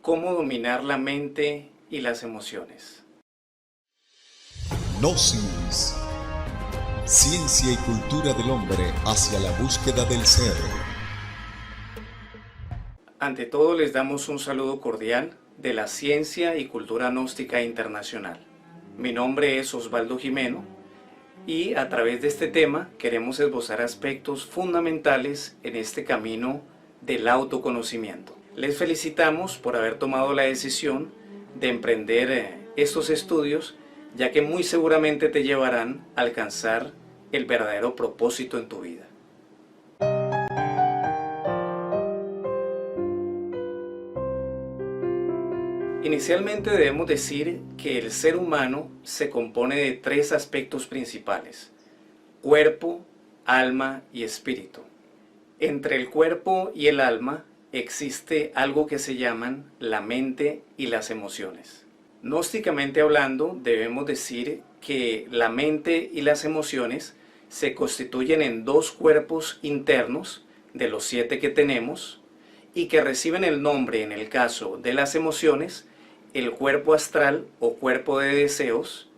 cómo dominar la mente y las emociones. Gnosis. Ciencia y cultura del hombre hacia la búsqueda del ser. Ante todo les damos un saludo cordial de la Ciencia y Cultura Gnóstica Internacional. Mi nombre es Osvaldo Jimeno y a través de este tema queremos esbozar aspectos fundamentales en este camino del autoconocimiento. Les felicitamos por haber tomado la decisión de emprender estos estudios, ya que muy seguramente te llevarán a alcanzar el verdadero propósito en tu vida. Inicialmente debemos decir que el ser humano se compone de tres aspectos principales: cuerpo, alma y espíritu. Entre el cuerpo y el alma existe algo que se llaman la mente y las emociones. Gnósticamente hablando, debemos decir que la mente y las emociones se constituyen en dos cuerpos internos de los 7 que tenemos y que reciben el nombre, en el caso de las emociones, el cuerpo astral o cuerpo de deseos,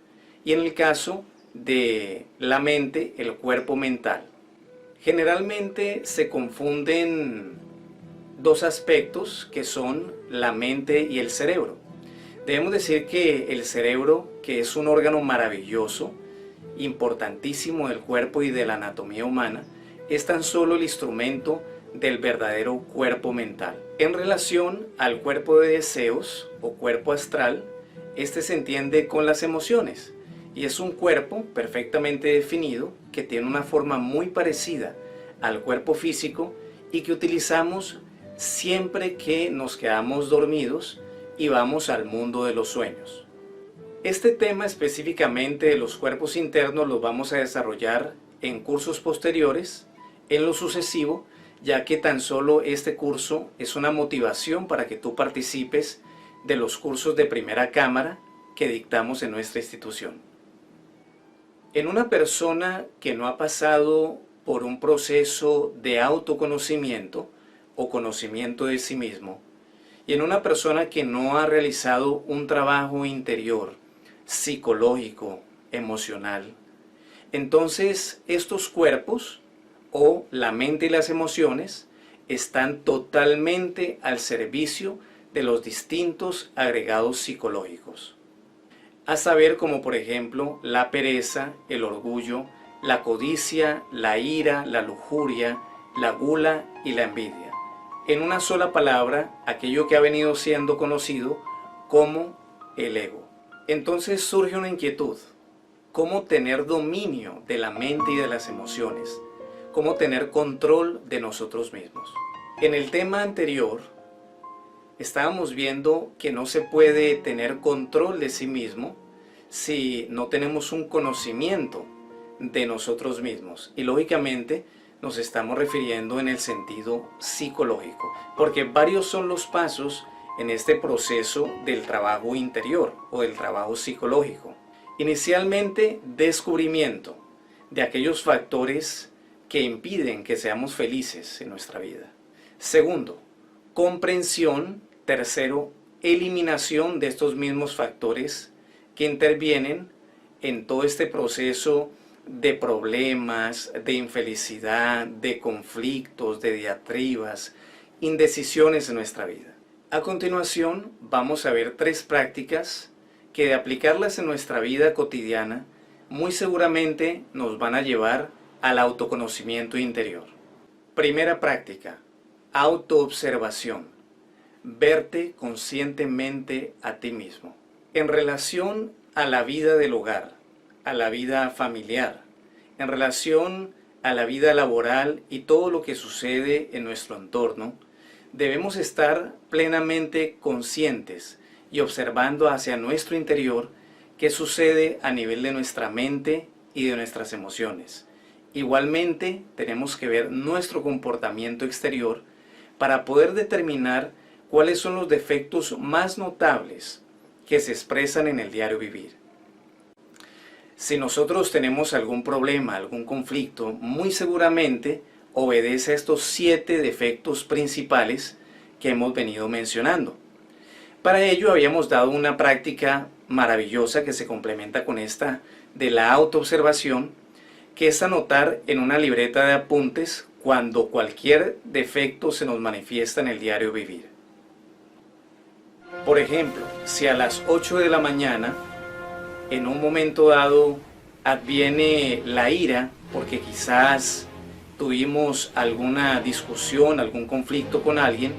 y en el caso de la mente, el cuerpo mental. Generalmente se confunden dos aspectos que son la mente y el cerebro. Debemos decir que el cerebro, que es un órgano maravilloso, importantísimo del cuerpo y de la anatomía humana, es tan solo el instrumento del verdadero cuerpo mental. En relación al cuerpo de deseos o cuerpo astral, este se entiende con las emociones y es un cuerpo perfectamente definido que tiene una forma muy parecida al cuerpo físico y que utilizamos siempre que nos quedamos dormidos y vamos al mundo de los sueños. Este tema específicamente de los cuerpos internos lo vamos a desarrollar en cursos posteriores, en lo sucesivo, ya que tan solo este curso es una motivación para que tú participes de los cursos de primera cámara que dictamos en nuestra institución. En una persona que no ha pasado por un proceso de autoconocimiento o conocimiento de sí mismo, y en una persona que no ha realizado un trabajo interior, psicológico, emocional, entonces estos cuerpos o la mente y las emociones están totalmente al servicio de los distintos agregados psicológicos, a saber como por ejemplo la pereza, el orgullo, la codicia, la ira, la lujuria, la gula y la envidia. En una sola palabra, aquello que ha venido siendo conocido como el ego. Entonces surge una inquietud: ¿cómo tener dominio de la mente y de las emociones? ¿Cómo tener control de nosotros mismos? En el tema anterior estábamos viendo que no se puede tener control de sí mismo si no tenemos un conocimiento de nosotros mismos, y lógicamente nos estamos refiriendo en el sentido psicológico, porque varios son los pasos en este proceso del trabajo interior o del trabajo psicológico. Inicialmente, descubrimiento de aquellos factores que impiden que seamos felices en nuestra vida. Segundo, comprensión. Tercero, eliminación de estos mismos factores que intervienen en todo este proceso de problemas, de infelicidad, de conflictos, de diatribas, indecisiones en nuestra vida. A continuación, vamos a ver 3 prácticas que, de aplicarlas en nuestra vida cotidiana, muy seguramente nos van a llevar al autoconocimiento interior. Primera práctica: autoobservación. Verte conscientemente a ti mismo. En relación a la vida del hogar, a la vida familiar, en relación a la vida laboral y todo lo que sucede en nuestro entorno, debemos estar plenamente conscientes y observando hacia nuestro interior qué sucede a nivel de nuestra mente y de nuestras emociones. Igualmente, tenemos que ver nuestro comportamiento exterior para poder determinar cuáles son los defectos más notables que se expresan en el diario vivir. Si nosotros tenemos algún problema, algún conflicto, muy seguramente obedece a estos 7 defectos principales que hemos venido mencionando. Para ello habíamos dado una práctica maravillosa que se complementa con esta de la autoobservación, que es anotar en una libreta de apuntes cuando cualquier defecto se nos manifiesta en el diario vivir. Por ejemplo, si a las 8 de la mañana, en un momento dado, adviene la ira, porque quizás tuvimos alguna discusión, algún conflicto con alguien,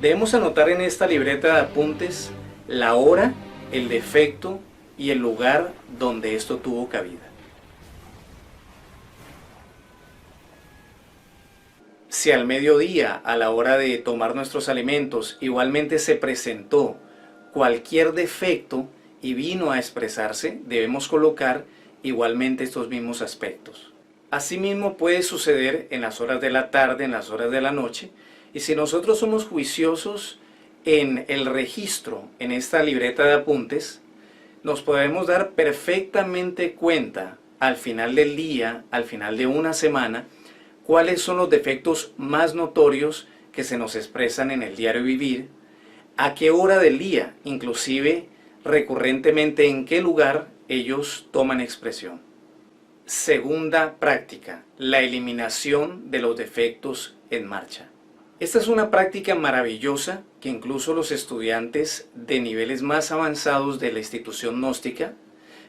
debemos anotar en esta libreta de apuntes la hora, el defecto y el lugar donde esto tuvo cabida. Si al mediodía, a la hora de tomar nuestros alimentos, igualmente se presentó cualquier defecto y vino a expresarse, debemos colocar igualmente estos mismos aspectos. Asimismo puede suceder en las horas de la tarde, en las horas de la noche, y si nosotros somos juiciosos en el registro, en esta libreta de apuntes, nos podemos dar perfectamente cuenta al final del día, al final de una semana, cuáles son los defectos más notorios que se nos expresan en el diario vivir, a qué hora del día, inclusive recurrentemente en qué lugar ellos toman expresión. Segunda práctica, la eliminación de los defectos en marcha. Esta es una práctica maravillosa que incluso los estudiantes de niveles más avanzados de la institución gnóstica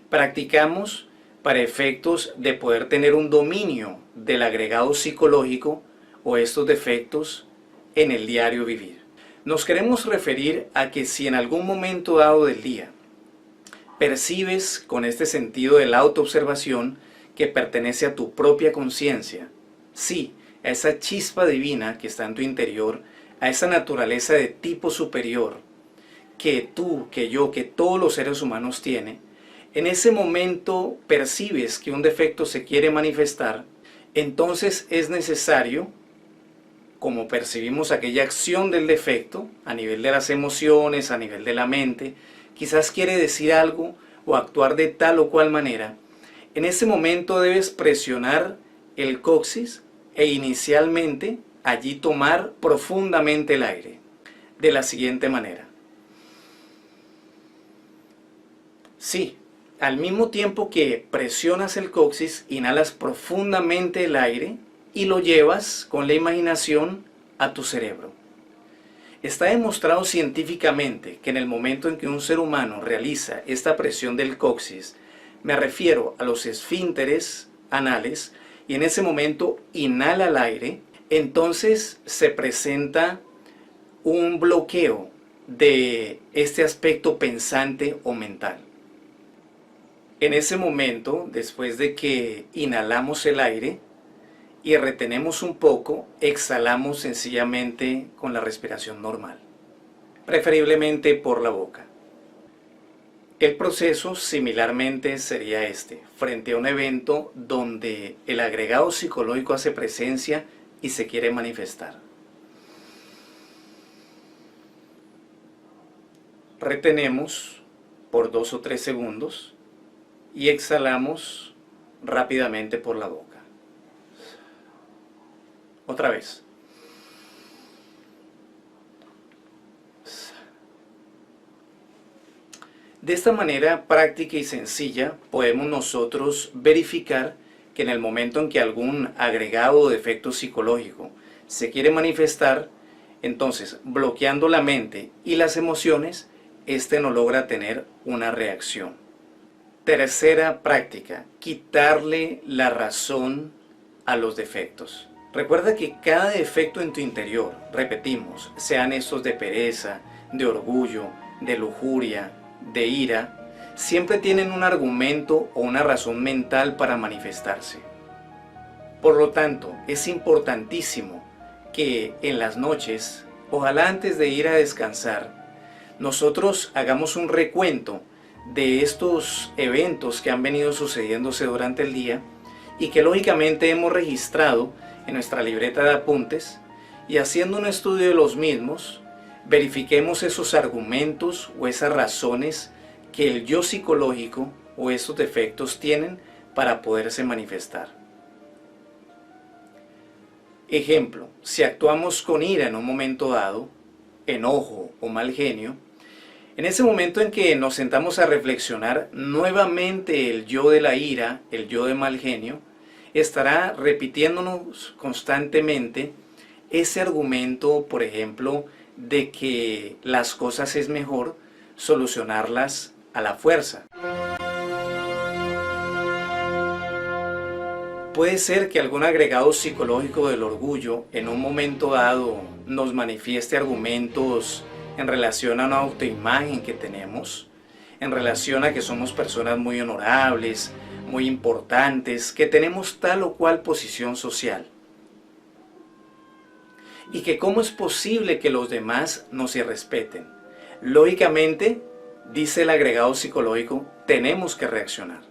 practicamos para efectos de poder tener un dominio del agregado psicológico o estos defectos en el diario vivir. Nos queremos referir a que si en algún momento dado del día percibes con este sentido de la autoobservación que pertenece a tu propia conciencia, sí, a esa chispa divina que está en tu interior, a esa naturaleza de tipo superior que tú, que yo, que todos los seres humanos tienen, en ese momento percibes que un defecto se quiere manifestar, entonces es necesario, como percibimos aquella acción del defecto, a nivel de las emociones, a nivel de la mente, quizás quiere decir algo o actuar de tal o cual manera, en ese momento debes presionar el coxis e inicialmente allí tomar profundamente el aire, de la siguiente manera. Sí, al mismo tiempo que presionas el coxis, inhalas profundamente el aire y lo llevas con la imaginación a tu cerebro. Está demostrado científicamente que en el momento en que un ser humano realiza esta presión del coxis, me refiero a los esfínteres anales, y en ese momento inhala el aire, entonces se presenta un bloqueo de este aspecto pensante o mental. En ese momento, después de que inhalamos el aire y retenemos un poco, exhalamos sencillamente con la respiración normal, preferiblemente por la boca. El proceso similarmente sería este, frente a un evento donde el agregado psicológico hace presencia y se quiere manifestar. Retenemos por 2 o 3 segundos y exhalamos rápidamente por la boca. Otra vez. De esta manera práctica y sencilla podemos nosotros verificar que en el momento en que algún agregado o defecto psicológico se quiere manifestar, entonces bloqueando la mente y las emociones, este no logra tener una reacción. Tercera práctica, quitarle la razón a los defectos. Recuerda que cada defecto en tu interior, repetimos, sean estos de pereza, de orgullo, de lujuria, de ira, siempre tienen un argumento o una razón mental para manifestarse. Por lo tanto, es importantísimo que en las noches, ojalá antes de ir a descansar, nosotros hagamos un recuento de estos eventos que han venido sucediéndose durante el día y que lógicamente hemos registrado en nuestra libreta de apuntes, y haciendo un estudio de los mismos, verifiquemos esos argumentos o esas razones que el yo psicológico o esos defectos tienen para poderse manifestar. Ejemplo, si actuamos con ira en un momento dado, enojo o mal genio, En ese momento en que nos sentamos a reflexionar, nuevamente el yo de la ira, el yo de mal genio, estará repitiéndonos constantemente ese argumento, por ejemplo, de que las cosas es mejor solucionarlas a la fuerza. Puede ser que algún agregado psicológico del orgullo en un momento dado nos manifieste argumentos en relación a una autoimagen que tenemos, en relación a que somos personas muy honorables, muy importantes, que tenemos tal o cual posición social. Y que cómo es posible que los demás nos irrespeten. Lógicamente, dice el agregado psicológico, tenemos que reaccionar.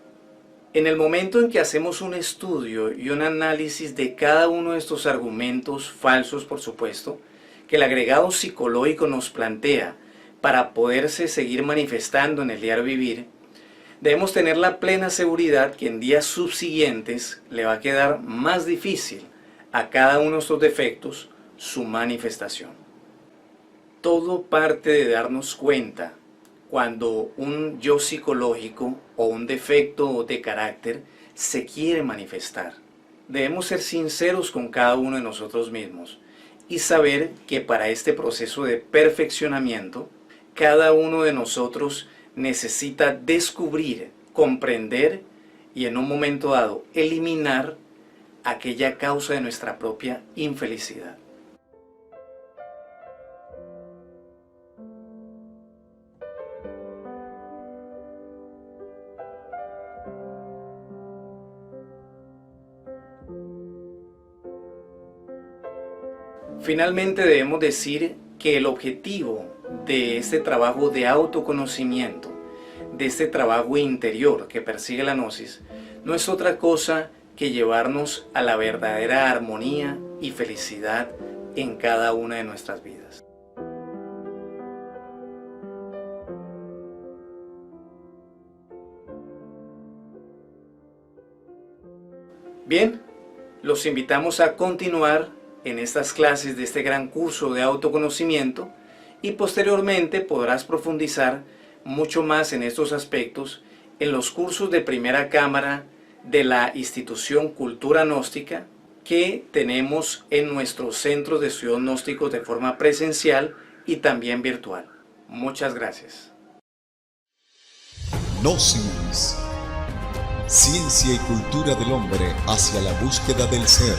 En el momento en que hacemos un estudio y un análisis de cada uno de estos argumentos, falsos por supuesto, que el agregado psicológico nos plantea para poderse seguir manifestando en el diario vivir, debemos tener la plena seguridad que en días subsiguientes le va a quedar más difícil a cada uno de estos defectos su manifestación. Todo parte de darnos cuenta cuando un yo psicológico o un defecto de carácter se quiere manifestar. Debemos ser sinceros con cada uno de nosotros mismos y saber que para este proceso de perfeccionamiento, cada uno de nosotros necesita descubrir, comprender y en un momento dado eliminar aquella causa de nuestra propia infelicidad. Finalmente debemos decir que el objetivo de este trabajo de autoconocimiento, de este trabajo interior que persigue la gnosis, no es otra cosa que llevarnos a la verdadera armonía y felicidad en cada una de nuestras vidas. Bien, los invitamos a continuar en estas clases de este gran curso de autoconocimiento y posteriormente podrás profundizar mucho más en estos aspectos en los cursos de primera cámara de la institución Cultura Gnóstica que tenemos en nuestros centros de estudios gnósticos de forma presencial y también virtual. Muchas gracias. Gnosis. Ciencia y cultura del hombre hacia la búsqueda del ser.